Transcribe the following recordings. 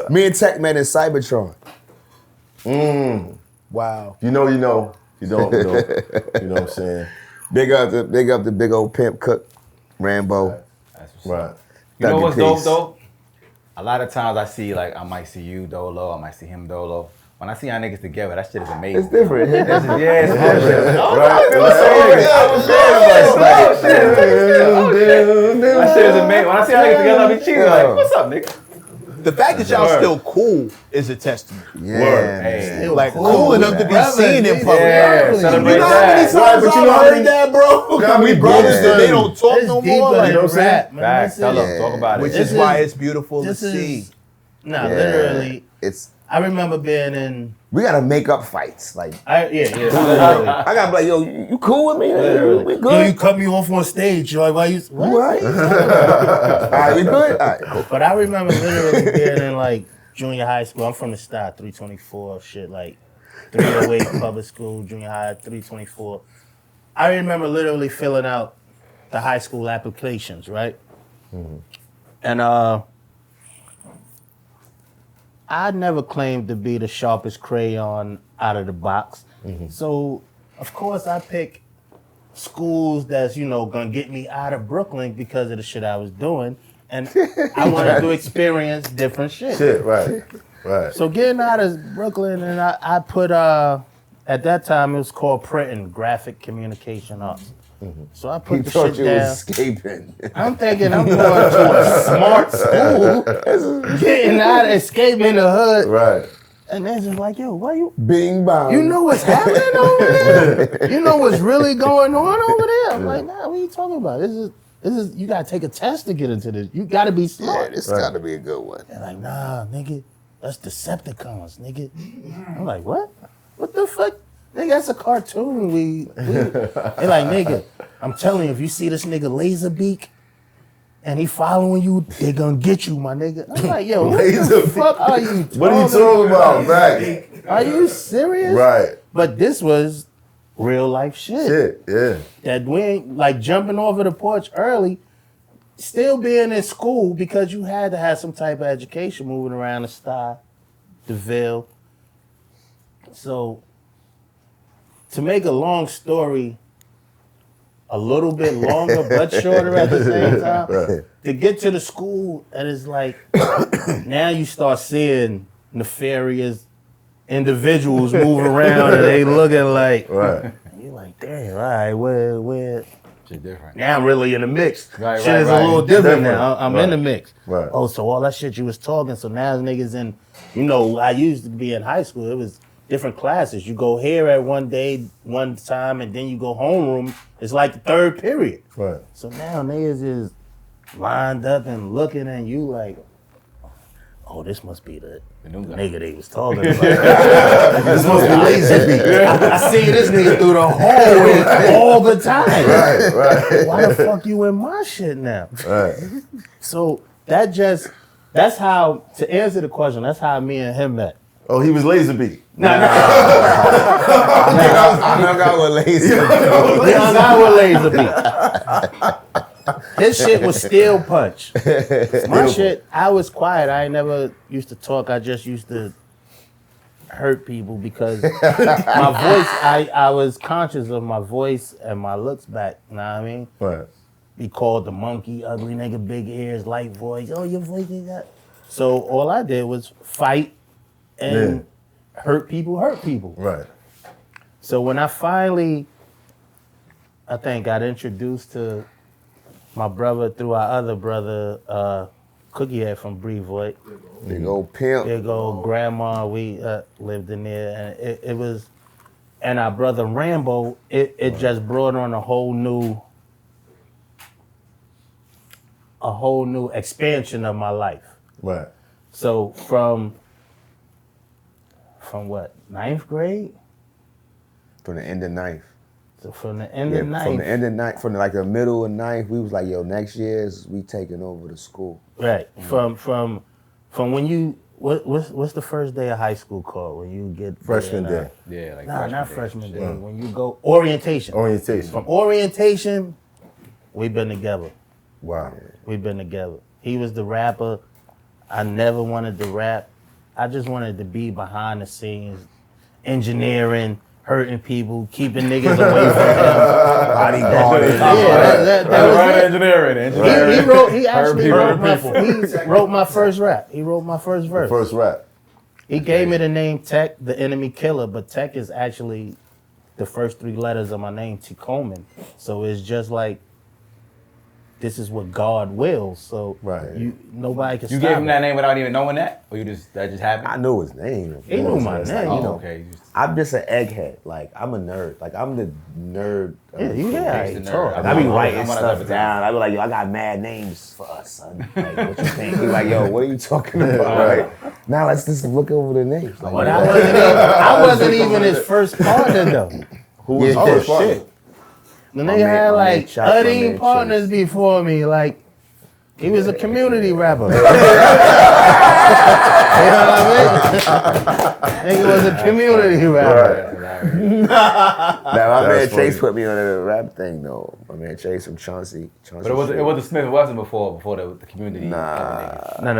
Me and Tech met in Cybertron. Wow. You know, you know. You don't, you don't. You know what I'm saying? Big up the big old pimp Cook, Rambo. That's what's Right. up. You know Thug what's in dope peace. though? A lot of times I see I might see you Dolo, I might see him Dolo. When I see y'all niggas together, that shit is amazing. It's different. It's different. That shit is amazing. When I see y'all niggas together, I be cheating like, what's up, nigga? The fact that y'all still cool is a testament. Yeah. Word. Hey, Like cool enough to be seen in public. yeah, celebrate You know how many that. times But you I've know how heard many- that, bro? how many We brothers brothers that they don't talk It's no deeper more. Like, than rap, man. Facts, This tell is- them, talk about which it. is why it's beautiful to This see. is nah, Yeah. literally. It's I remember being in. we gotta make up fights. Like Yeah. I gotta be like, yo, you cool with me? We Yo, good? you cut me off on stage. You're like, why you? What? You alright? Alright, we good? Alright, cool. But I remember literally being in like junior high school. I'm from the Star, 324, shit like 308 public school, junior high, 324. I remember literally filling out the high school applications, right? And I never claimed to be the sharpest crayon out of the box. So, of course, I pick schools that's, gonna get me out of Brooklyn because of the shit I was doing. And I wanted to experience different shit. Shit, right. Right. So getting out of Brooklyn, and I put, at that time it was called Printing, Graphic Communication Arts. So I He put the thought shit you down. was escaping. I'm thinking I'm going to a smart school, getting out, escaping the hood. Right. And they're just like, yo, why you? Bing bong. You know what's happening over there? You know what's really going on over there? I'm like, nah, what are you talking about? This is you gotta take a test to get into this. You gotta be Yeah, smart. this gotta be a good one. They're like, nah, nigga, that's Decepticons, nigga. I'm like, what? What the fuck? Nigga, that's a cartoon. They're like, nigga, I'm telling you, if you see this nigga Laserbeak and he following you, they gonna get you, my nigga. I'm like, yo, what the Laserbeak. fuck are you talking What are you talking about? Right. Are you serious? Right. But this was real life shit. Shit, yeah. That we ain't like jumping over the porch early, still being in school because you had to have some type of education moving around the Star, the Ville. So to make a long story a little bit longer but shorter at the same time, Right. to get to the school, and it's like now you start seeing nefarious individuals move around and they looking like, Right. you're like, damn, all right, where? Shit different. Now I'm really in the mix. Right, Shit right, is right. a little different Different. now. I'm Right. in the mix. Right. Oh, so all that shit you was talking, so now niggas in, I used to be in high school, it was different classes. You go here at one time, and then you go homeroom. It's like the third period. Right. So now niggas is lined up and looking at you like, oh, this must be the new guy. nigga they was talking about. This must be Laserbeak. I see this nigga through the hallway all the time. Right, right. Why the fuck you in my shit now? Right. So that's how, to answer the question, that's how me and him met. Oh, he was Laserbeak. I hung out with lazy. We hung out with Laserbeak. His shit was steel punch. My shit, I was quiet. I never used to talk. I just used to hurt people because my voice, I was conscious of my voice and my looks back. You know what I mean? Right. Be called the monkey, ugly nigga, big ears, light voice. Oh, your voice is that. So all I did was fight and hurt people. Right. So when I finally, I think, got introduced to my brother through our other brother, Cookie Head from Brevoort. Big old pimp. Big old grandma, we lived in there, and it was, and our brother Rambo, it just brought on a whole new expansion of my life. Right. So from what, 9th grade? From the end of ninth. So from the end Yeah, of 9th. from the end of ninth, from like the middle of ninth, we was like, yo, next year we taking over the school. Right. From when you what's the first day of high school called when you get Freshman there? day. Yeah, like Nah, not freshman freshman day. day. When you go orientation. Orientation. From orientation, we've been together. Wow. We've been together. He was the rapper. I never wanted to rap. I just wanted to be behind the scenes, engineering, hurting people, keeping niggas away from them. Bodyguarding. Yeah, that was it. Engineering. He actually wrote my first rap. He wrote my first verse. First rap. He gave me the name Tech, the enemy killer, but Tech is actually the first 3 letters of my name, T. Coleman. So it's just like, this is what God wills. So Right. nobody can You stop gave him it. that name without even knowing that? Or that just happened? I knew his name. He knew my It's name. like, Oh, okay. I'm just an egghead. Like, I'm a nerd. Like, I'm the nerd. Yeah, you the yeah, Gangsta he nerd. talk. Like, I be I'm writing one of stuff them. down. I be like, yo, I got mad names for us, son. Like, what you think? He like, yo, what are you talking about? Right. Now let's just look over the names. Like, But I wasn't even his first partner though. Who was Yeah, first shit. partner? The My nigga man- had my man like Chop, my 13 man partners before me. Like, he was a community rapper. You know what I mean? Nigga was a community rapper. Now, my man That's Chase funny. put me on the rap thing, though. My man Chase from Chauncey. But it wasn't Smith and Wesson before the community. Nah. No.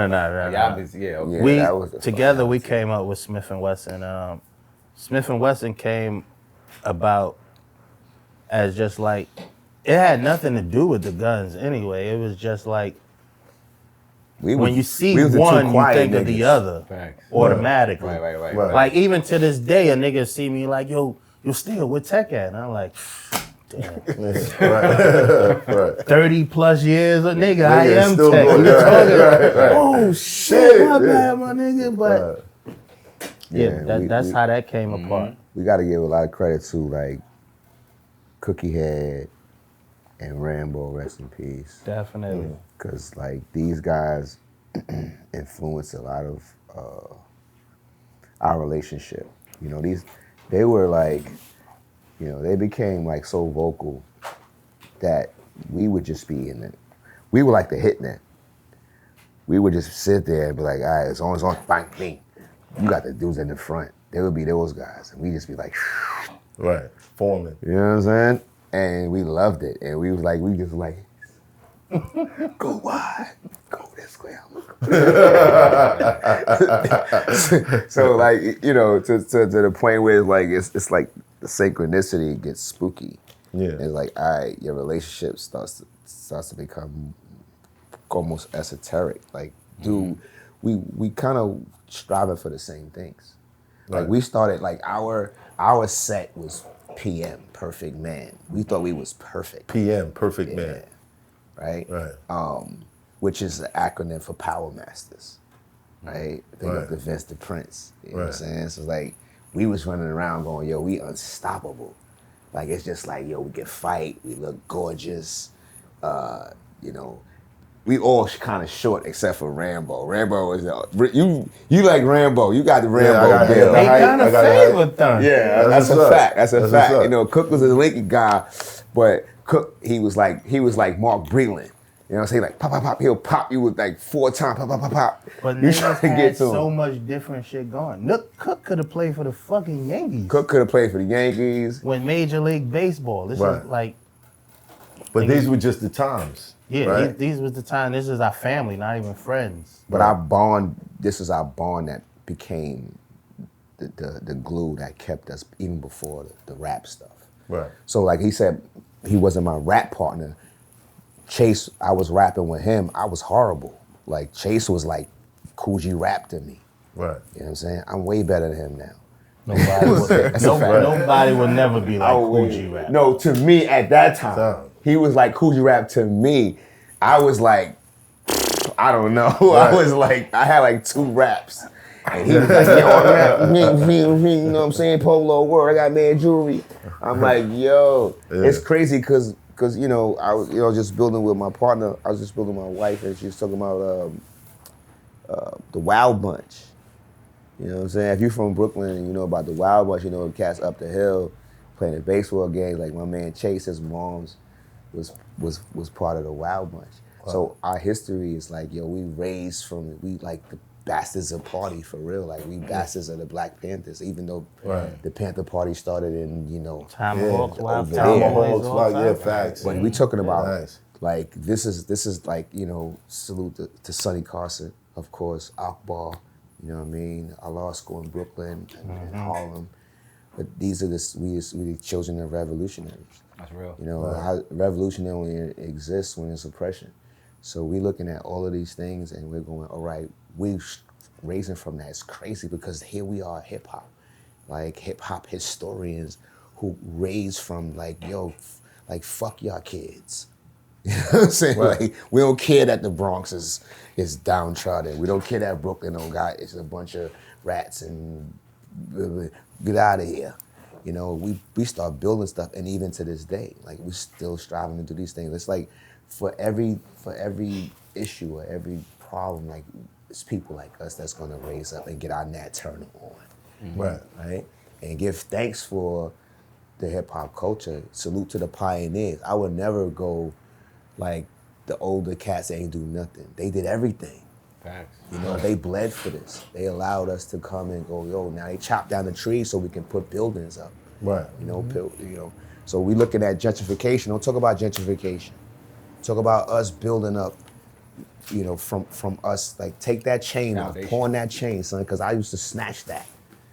Yeah, obviously, yeah. Yeah, We that was the together fuck. we came up with Smith and Wesson. Smith and Wesson came about as just like, it had nothing to do with the guns anyway. It was just like, when you see we was the two one, you quiet think of the niggas. other Facts. automatically. Right. Right. Like even to this day, a nigga see me like, yo, you still with Tech at? And I'm like, damn. Right. 30 plus years of nigga, I Nigga am still Tech. going- You right, talking right, right. oh shit, my Yeah. bad, my nigga. But yeah, Yeah, that's how that came apart. We got to give a lot of credit to, like, Cookie Head and Rambo, rest in peace. Definitely. Because, like, these guys influenced a lot of our relationship. You know, they were like, you know, they became like so vocal that we would just be we were like the hitman. We would just sit there and be like, all right, it's on, bang, bing. You got the dudes in the front. They would be those guys. And we just be like, Right. Foreman. you know what I'm saying? And we loved it. And we just like, go wide, go this way. So like, you know, to the point where it's like the synchronicity gets spooky. Yeah. It's like, all right, your relationship starts to become almost esoteric. Like, dude, we kind of striving for the same things. Like Right. we started like our set was PM, Perfect Man. We thought we was perfect. PM, Perfect Man. Right? Right. Which is the acronym for Power Masters. Right? Think Right. of the Vince the Prince. You know what I'm Right. saying? So like we was running around going, yo, we unstoppable. Like it's just like, yo, we can fight, we look gorgeous. You know, we all kind of short except for Rambo. Rambo is you like Rambo. You got the Rambo I got bill. the They height, kind I of got the height. favored them. Yeah, That's that's a what's up. fact. That's a That's fact. what's up. You know, Cook was a Lincoln guy, but Cook he was like Mark Breland. You know what I'm saying? Like pop, pop, pop. He'll pop you with like 4 times, pop, pop, pop, pop. But You niggas trying to had get to so him. much different shit going. Look, Cook could have played for the fucking Yankees. Cook could have played for the Yankees. When Major League Baseball. This Right. is like, But these were just the times. yeah, Right. these was the time. This is our family, not even friends. But our bond, this is our bond that became the glue that kept us even before the rap stuff. Right. So like he said, he wasn't my rap partner. Chase, I was rapping with him. I was horrible. Like Chase was like Cool G rap to me. Right. You know what I'm saying? I'm way better than him now. Nobody, would, That's a fact. nobody would never be like I Cool would- G rap. No, to me at that time, Time. he was like Cool G rap to me. I was like, I don't know. Right. I was like, I had like 2 raps. And he was like, yo, I rap, you know what I'm saying? Polo Word, I got mad jewelry. I'm like, yo, it's crazy because you know, I was just building with my partner. I was just building with my wife, and she was talking about the Wild Bunch. You know what I'm saying? If you're from Brooklyn and you know about the Wild Bunch, you know cats up the hill playing the baseball games. Like my man Chase, his mom's was part of the Wild Bunch. Wow. So our history is like, yo, we like the bastards of party for real. Like we bastards of the Black Panthers, even though the Panther Party started in, you know, Tomahawks, Wild over Tomahawks, there. all Yeah, time. facts. But we talking about Nice. like this is like, you know, salute to Sonny Carson, of course, Akbar, You know what I mean? I law school in Brooklyn and Harlem. But these are we the children of revolutionaries. That's real. You know, how revolution only exists when it's oppression. So we're looking at all of these things and we're going, all right, we raising from that. It's crazy because here we are, hip hop. Like hip hop historians who raised from like, yo, like fuck y'all kids. You know what I'm saying? Right. Like we don't care that the Bronx is downtrodden. We don't care that Brooklyn don't got it's a bunch of rats and get out of here. You know, we start building stuff, and even to this day, like we're still striving to do these things. It's like for every issue or every problem, like it's people like us that's gonna raise up and get our Nat Turner on. Right? And give thanks for the hip hop culture. Salute to the pioneers. I would never go like the older cats ain't do nothing. They did everything. Facts. You know, they bled for this. They allowed us to come and go, yo, now they chop down the trees so we can put buildings up. Right. You know, so we looking at gentrification. Don't talk about gentrification. Talk about us building up, you know, from us, like take that chain off, Foundation. pawn that chain, son, because I used to snatch that.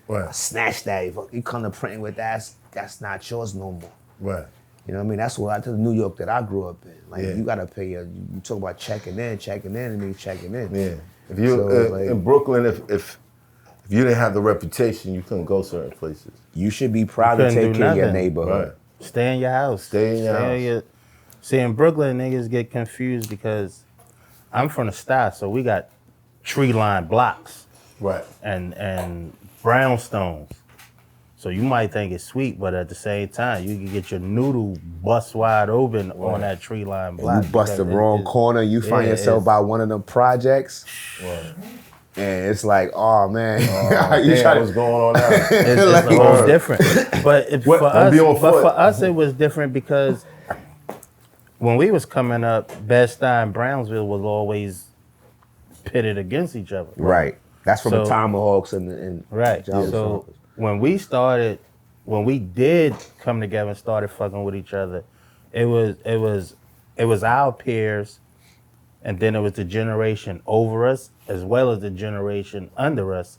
I Right. snatched that. You come to print with that, that's not yours no more. Right. You know what I mean? That's what New York that I grew up in. Like Yeah. you gotta pay you talk about checking in, and then checking in. Yeah. If you So, like, in Brooklyn, if you didn't have the reputation, you couldn't go certain places. you should be proud to Couldn't take do care of your nothing. neighborhood. Right. Stay in your house. Stay in your house. See, in Brooklyn, niggas get confused because I'm from the South, so we got tree-lined blocks Right. and brownstones. So you might think it's sweet, but at the same time, you can get your noodle bust wide open on that tree-lined block. You bust the because wrong corner, you find yeah, yourself it's- by one of them projects, Right. and it's like, oh man, you Damn, try what's to. going on now? It's Like- a whole different. But What? for Don't us, be on foot. for us, it was different because when we was coming up, Bed-Stuy and Brownsville was always pitted against each other. Right. That's from the So- Tomahawks and Right. Jolly So Stompers. when we did come together and started fucking with each other, it was our peers, and then it was the generation over us as well as the generation under us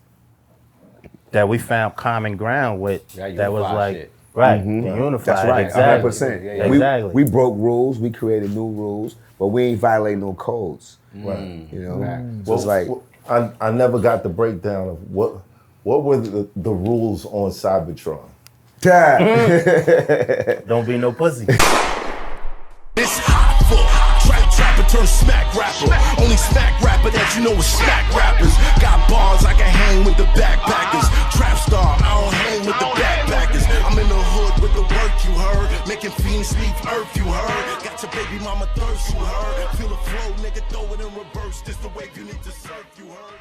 that we found common ground with. Yeah, that was unify like shit. right, unified. That's right, Exactly. 100%. Yeah, yeah. Exactly. We broke rules, we created new rules, but we ain't violating no codes. Right. You know, Right. so it's like I never got the breakdown of what were the rules on Cybertron. Don't be no pussy. It's hot for trapper turn smack rapper. Only smack rapper that you know is smack rappers. Got bars I can hang with the backpackers. Trap star, I don't hang with the backpackers. I'm in the hood with the work you heard. Making fiends leave earth you heard. Got your baby mama thirst you heard. Feel the flow, nigga, throw it in reverse. This the wave you need to surf you heard.